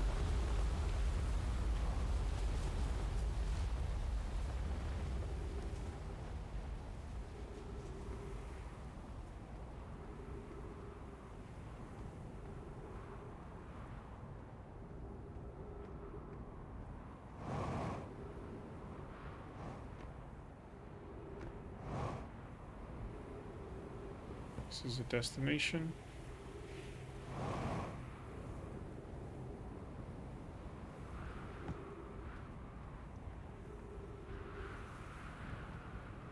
This is a destination.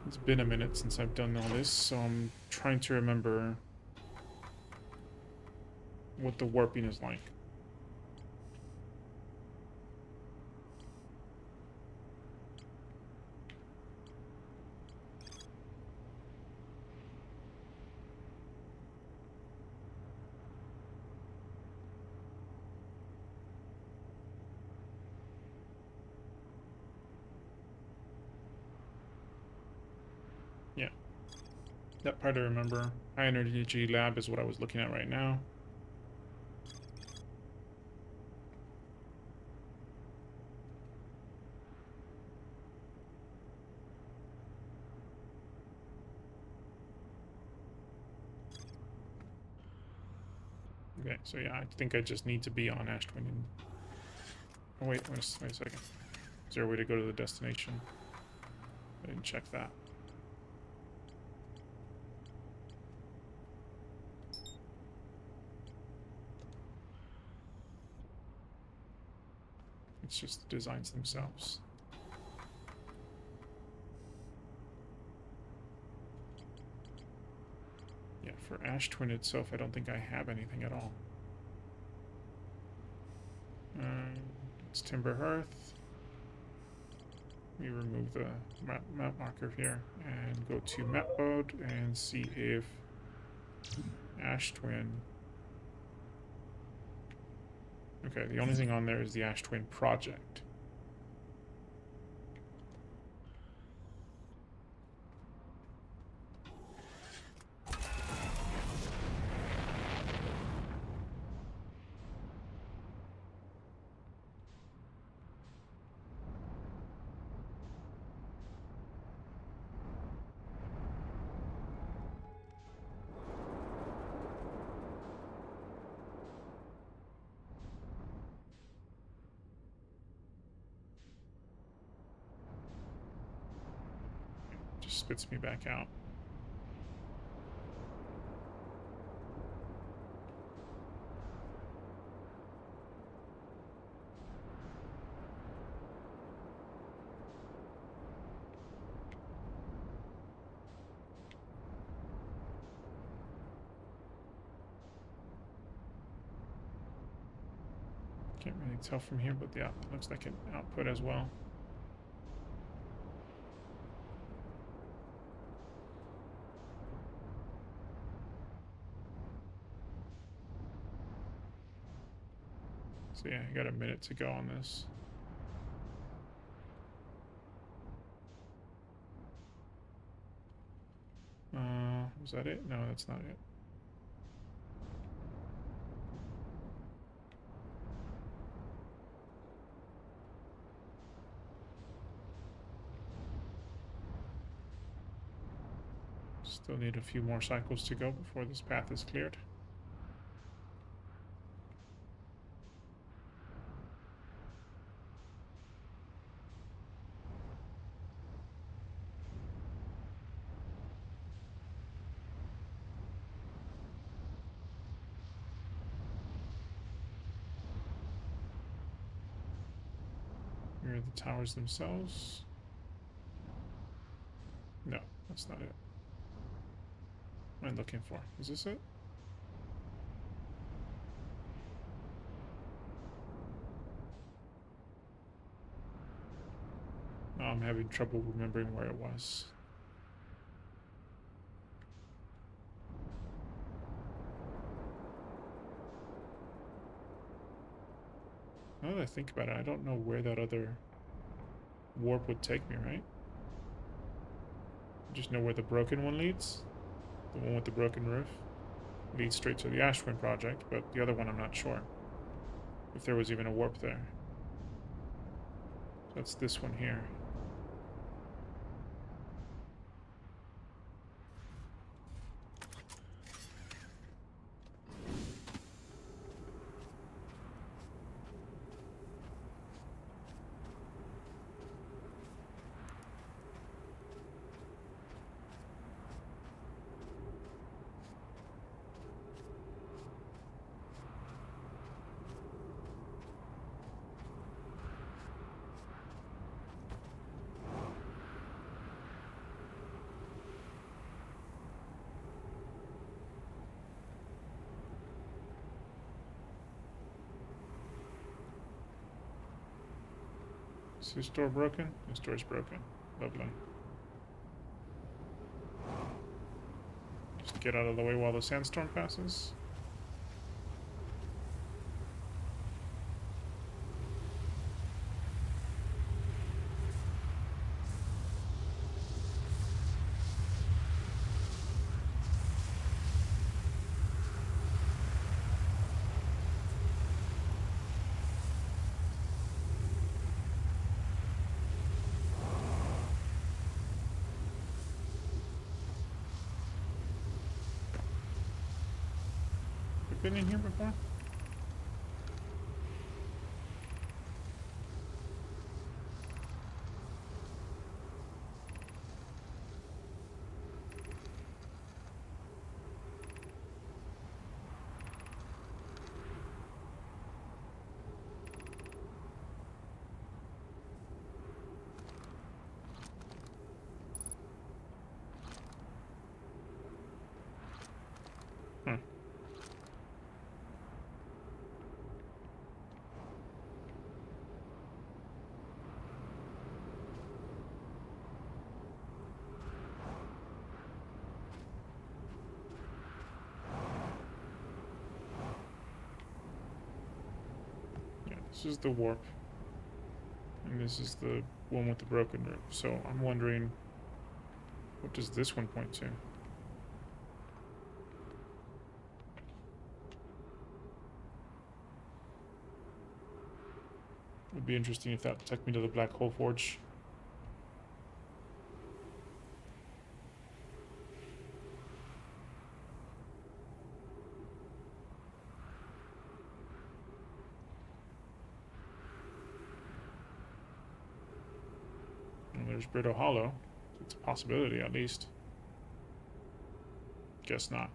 It's been a minute since I've done all this, so I'm trying to remember what the warping is like. Yeah, that part I remember. High energy lab is what I was looking at right now. Okay, so yeah, I think I just need to be on Ash Twin. And... oh, wait a second. Is there a way to go to the destination? I didn't check that. It's just the designs themselves. Yeah, for Ash Twin itself, I don't think I have anything at all. It's Timber Hearth. We remove the map marker here and go to map mode and see if Ash Twin. Okay, the only thing on there is the Ash Twin project. Just spits me back out. Can't really tell from here, but yeah, it looks like an output as well. So yeah, I got a minute to go on this. Was that it? No, that's not it. Still need a few more cycles to go before this path is cleared. Here are the towers themselves. No, that's not it. What am I looking for? Is this it? Oh, I'm having trouble remembering where it was. Now that I think about it, I don't know where that other warp would take me, right? I just know where the broken one leads. The one with the broken roof leads straight to the Ash Twin project, but the other one I'm not sure if there was even a warp there. So that's this one here. Is this door broken? This door is broken. Lovely. Just get out of the way while the sandstorm passes. Been in here before? Huh. This is the warp. And this is the one with the broken roof. So I'm wondering, what does this one point to? Would be interesting if that took me to the Black Hole Forge. There's Brittle Hollow. It's a possibility, at least. Guess not.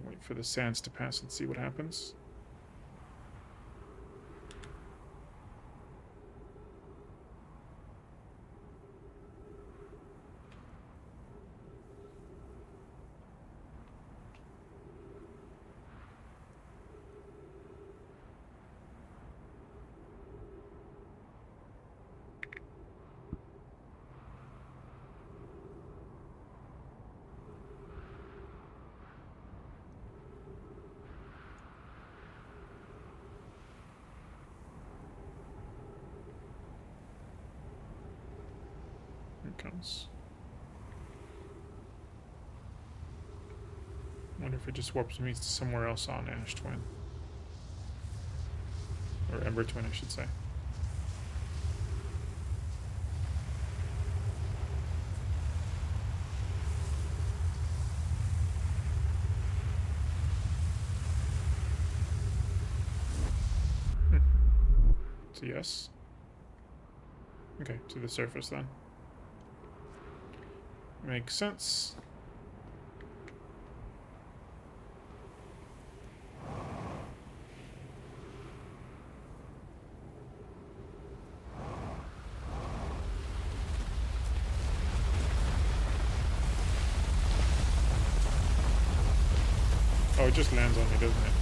Wait for the sands to pass and see what happens. Comes. Wonder if it just warps me to somewhere else on Ash Twin. Or Ember Twin, I should say. So yes. Okay, to the surface then. Makes sense. Oh, it just lands on me, doesn't it?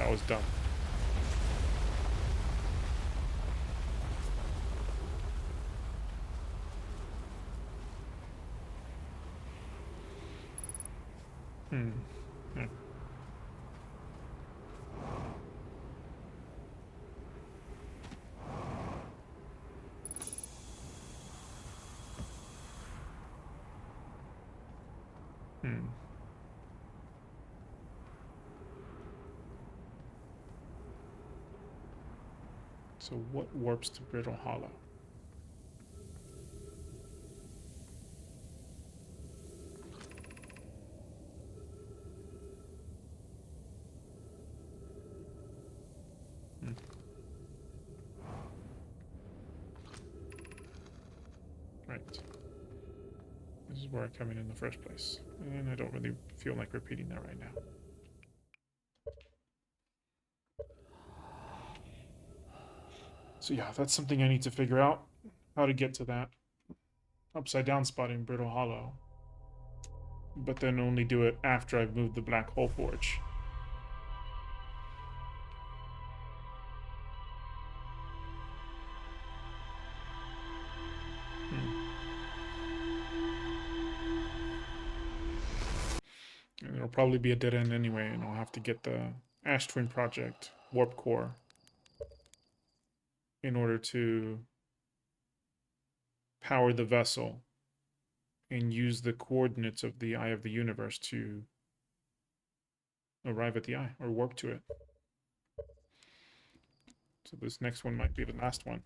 That was dumb. Yeah. So what warps to Brittle Hollow? Right. This is where I come in the first place. And I don't really feel like repeating that right now. So yeah, that's something I need to figure out. How to get to that upside down spot in Brittle Hollow. But then only do it after I've moved the Black Hole Forge. And it'll probably be a dead end anyway, and I'll have to get the Ash Twin Project Warp Core in order to power the vessel and use the coordinates of the Eye of the Universe to arrive at the eye or warp to it. So this next one might be the last one.